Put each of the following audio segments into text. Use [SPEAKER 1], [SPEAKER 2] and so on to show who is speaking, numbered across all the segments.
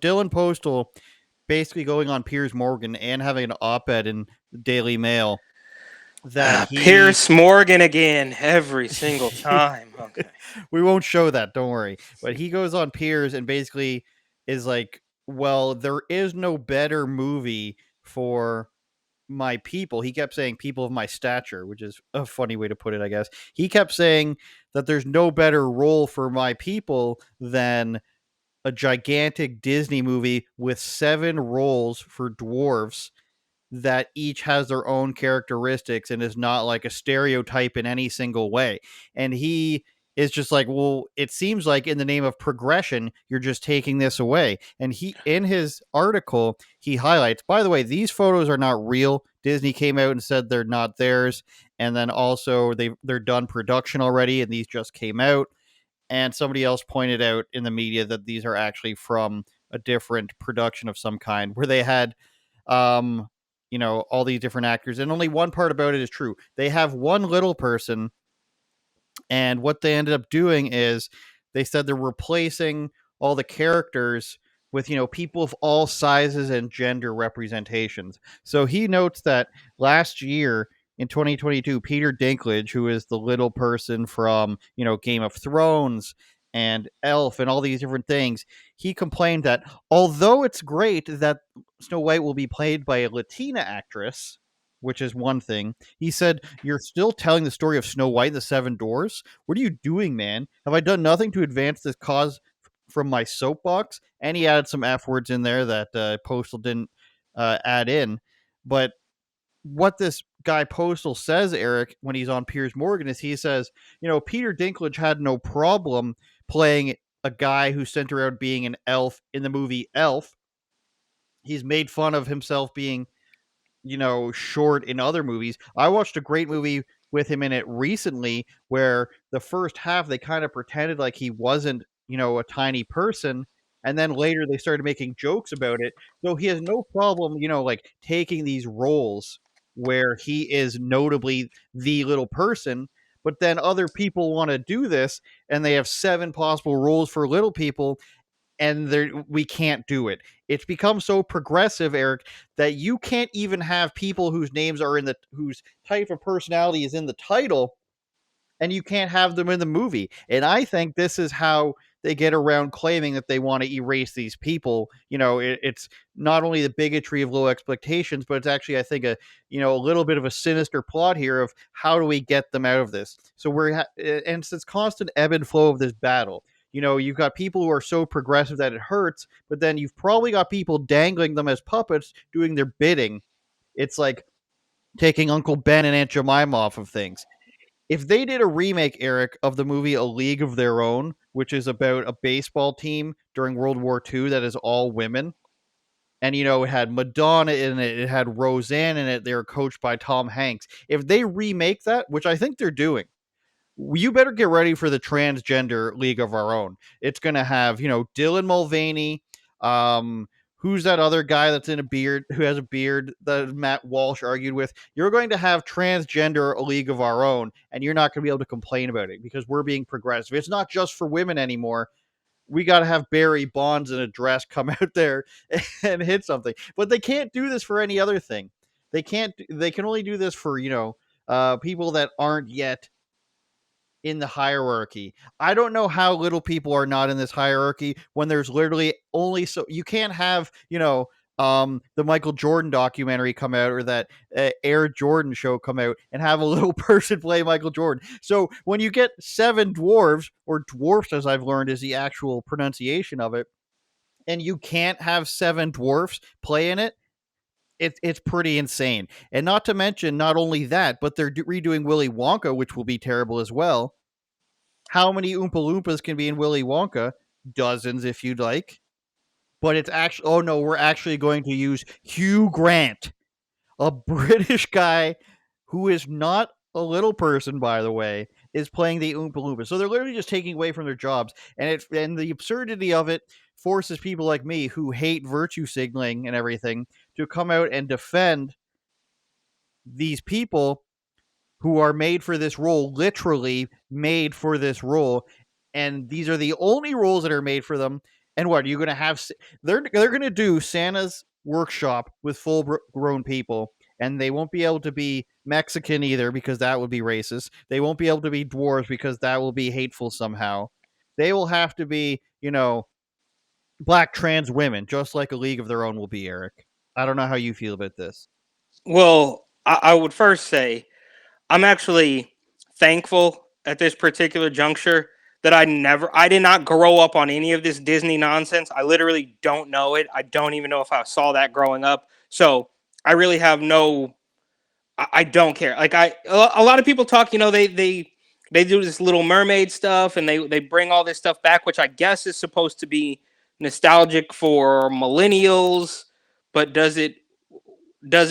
[SPEAKER 1] Dylan Postal basically going on Piers Morgan and having an op-ed in the Daily Mail that he
[SPEAKER 2] Pierce Morgan again, every single time. Okay.
[SPEAKER 1] we won't show that, don't worry. But he goes on Piers and basically is like, well, there is no better movie for my people. He kept saying people of my stature, which is a funny way to put it, I guess. He kept saying that there's no better role for my people than a gigantic Disney movie with 7 roles for dwarfs that each has their own characteristics and is not like a stereotype in any single way. And he is just like, well, it seems like in the name of progression, you're just taking this away. And he, in his article, he highlights, by the way, these photos are not real. Disney came out and said they're not theirs. And then also they're done production already, and these just came out. And somebody else pointed out in the media that these are actually from a different production of some kind where they had um all these different actors, and only one part about it is true. They have one little person, and what they ended up doing is they said they're replacing all the characters with people of all sizes and gender representations. So he notes that last year in 2022, Peter Dinklage, who is the little person from Game of Thrones and Elf and all these different things, he complained that although it's great that Snow White will be played by a Latina actress, which is one thing, he said, "You're still telling the story of Snow White and the Seven Dwarfs? What are you doing, man? Have I done nothing to advance this cause from my soapbox?" And he added some F words in there that Postal didn't add in. But what this guy Postal says, Eric, when he's on Piers Morgan, is he says, Peter Dinklage had no problem playing a guy who's sent around being an elf in the movie Elf. He's made fun of himself being short in other movies. I watched a great movie with him in it recently where the first half they kind of pretended like he wasn't, a tiny person. And then later they started making jokes about it. So he has no problem, like taking these roles where he is notably the little person. But then other people want to do this and they have 7 possible roles for little people, and we can't do it. It's become so progressive, Eric, that you can't even have people whose names are in the whose type of personality is in the title, and you can't have them in the movie. And I think this is how they get around claiming that they want to erase these people. It's not only the bigotry of low expectations, but it's actually, I think, a little bit of a sinister plot here of how do we get them out of this. So and it's this constant ebb and flow of this battle. You've got people who are so progressive that it hurts, but then you've probably got people dangling them as puppets doing their bidding. It's like taking Uncle Ben and Aunt Jemima off of things. If they did a remake, Eric, of the movie A League of Their Own, which is about a baseball team during World War II that is all women, and it had Madonna in it, it had Roseanne in it, they were coached by Tom Hanks. If they remake that, which I think they're doing, you better get ready for the transgender League of Our Own. It's going to have, Dylan Mulvaney, who's that other guy that's in a beard, who has a beard that Matt Walsh argued with. You're going to have transgender A League of Our Own, and you're not going to be able to complain about it because we're being progressive. It's not just for women anymore. We got to have Barry Bonds in a dress come out there and hit something. But they can't do this for any other thing. They can't. They can only do this for people that aren't yet in the hierarchy. I don't know how little people are not in this hierarchy when there's literally only so you can't have, the Michael Jordan documentary come out or that Air Jordan show come out and have a little person play Michael Jordan. So when you get 7 dwarves, or dwarfs as I've learned is the actual pronunciation of it, and you can't have 7 dwarfs play in it, it's pretty insane. And not to mention, not only that, but they're redoing Willy Wonka, which will be terrible as well. How many Oompa Loompas can be in Willy Wonka? Dozens, if you'd like. But it's actually, oh no, we're actually going to use Hugh Grant, a British guy who is not a little person, by the way, is playing the Oompa Loompa. So they're literally just taking away from their jobs, and the absurdity of it forces people like me who hate virtue signaling and everything to come out and defend these people who are made for this role, literally made for this role. And these are the only roles that are made for them. And what are you going to have? They're going to do Santa's workshop with full grown people, and they won't be able to be Mexican either because that would be racist. They won't be able to be dwarves because that will be hateful somehow. They will have to be, black trans women, just like A League of Their Own will be. Eric, I don't know how you feel about this.
[SPEAKER 2] Well, I would first say I'm actually thankful at this particular juncture that I did not grow up on any of this Disney nonsense. I literally don't know it. I don't even know if I saw that growing up. So I really have no, I don't care. Like a lot of people talk, they do this Little Mermaid stuff and they bring all this stuff back, which I guess is supposed to be nostalgic for millennials, but does it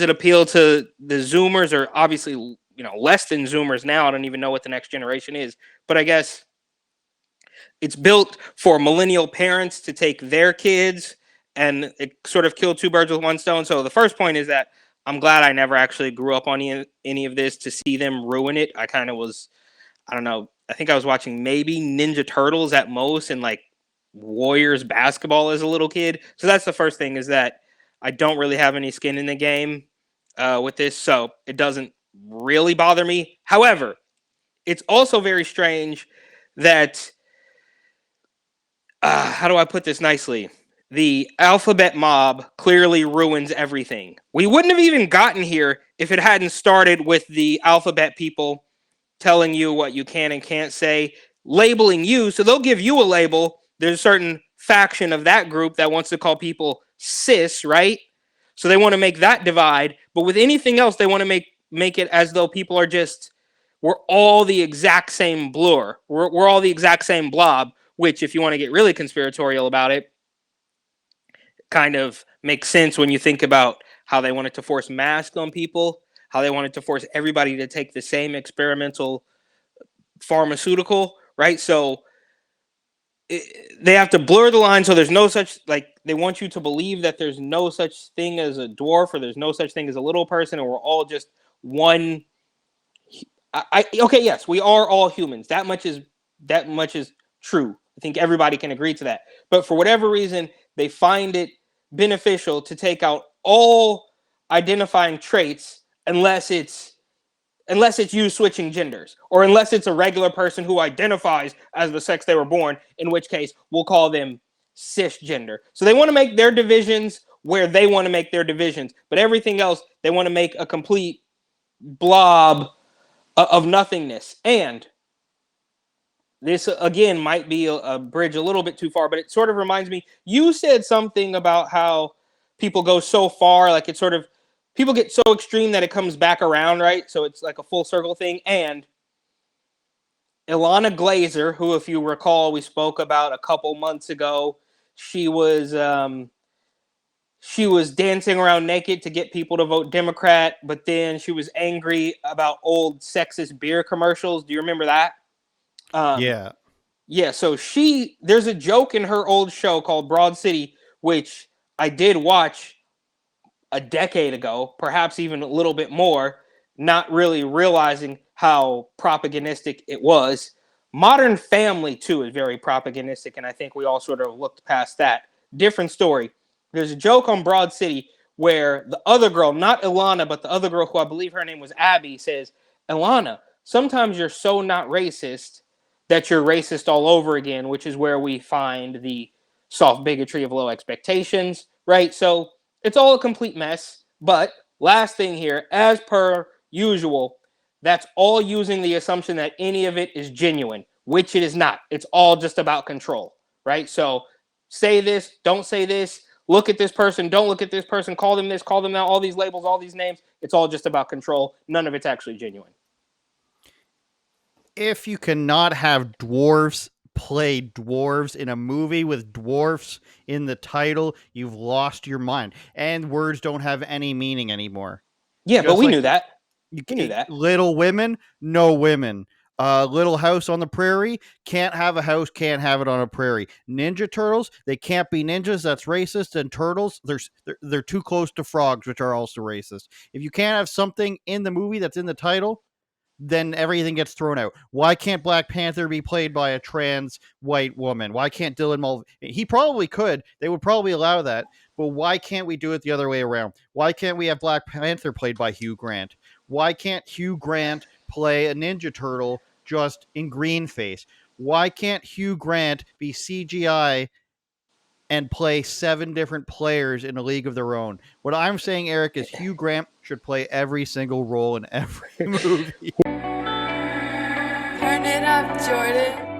[SPEAKER 2] appeal to the Zoomers, or obviously, less than Zoomers now? I don't even know what the next generation is, but I guess it's built for millennial parents to take their kids, and it sort of killed two birds with one stone. So the first point is that I'm glad I never actually grew up on any of this to see them ruin it. I kind of was, I don't know, I think I was watching maybe Ninja Turtles at most and like Warriors basketball as a little kid. So that's the first thing, is that I don't really have any skin in the game with this. So it doesn't really bother me. However, it's also very strange that, how do I put this nicely? The alphabet mob clearly ruins everything. We wouldn't have even gotten here if it hadn't started with the alphabet people telling you what you can and can't say, labeling you. So they'll give you a label. There's a certain faction of that group that wants to call people cis, right? So they want to make that divide. But with anything else, they want to make it as though people are just, we're all the exact same blur. We're all the exact same blob, which, if you want to get really conspiratorial about it, kind of makes sense when you think about how they wanted to force masks on people, how they wanted to force everybody to take the same experimental pharmaceutical, right? So they have to blur the line, so there's no such, like, they want you to believe that there's no such thing as a dwarf, or there's no such thing as a little person, and we're all just one. Okay, yes, we are all humans. That much is true. I think everybody can agree to that. But for whatever reason, they find it beneficial to take out all identifying traits unless it's you switching genders, or unless it's a regular person who identifies as the sex they were born, in which case we'll call them cisgender. So they want to make their divisions where they want to make their divisions, but everything else they want to make a complete blob of nothingness. And this, again, might be a bridge a little bit too far, but it sort of reminds me, you said something about how people go so far, like, it's sort of, people get so extreme that it comes back around, right? So it's like a full circle thing. And Ilana Glazer, who, if you recall, we spoke about a couple months ago, she was dancing around naked to get people to vote Democrat, but then she was angry about old sexist beer commercials. Do you remember that?
[SPEAKER 1] Yeah.
[SPEAKER 2] Yeah, so there's a joke in her old show called Broad City, which I did watch a decade ago, perhaps even a little bit more, not really realizing how propagandistic it was. Modern Family, too, is very propagandistic, and I think we all sort of looked past that. Different story. There's a joke on Broad City where the other girl, not Ilana, but the other girl, who I believe her name was Abby, says, Ilana, sometimes you're so not racist that you're racist all over again, which is where we find the soft bigotry of low expectations, right? So it's all a complete mess. But last thing here, as per usual, that's all using the assumption that any of it is genuine, which it is not. It's all just about control, right? So say this, don't say this, look at this person, don't look at this person, call them this, call them that, all these labels, all these names. It's all just about control. None of it's actually genuine.
[SPEAKER 1] If you cannot have dwarves play dwarves in a movie with dwarfs in the title, you've lost your mind. And words don't have any meaning anymore.
[SPEAKER 2] Yeah, but
[SPEAKER 1] Just
[SPEAKER 2] we
[SPEAKER 1] like
[SPEAKER 2] knew that.
[SPEAKER 1] you,
[SPEAKER 2] We knew that.
[SPEAKER 1] Little Women, no women. Little House on the Prairie, can't have a house, can't have it on a prairie. Ninja Turtles, they can't be ninjas, that's racist. And turtles, they're too close to frogs, which are also racist. If you can't have something in the movie that's in the title, then everything gets thrown out. Why can't Black Panther be played by a trans white woman? Why can't Dylan Mulvaney? He probably could. They would probably allow that. But why can't we do it the other way around? Why can't we have Black Panther played by Hugh Grant? Why can't Hugh Grant play a Ninja Turtle just in green face? Why can't Hugh Grant be CGI and play 7 different players in a league of their own? What I'm saying, Eric, is Hugh Grant should play every single role in every movie.
[SPEAKER 3] Turn it up, Jordan.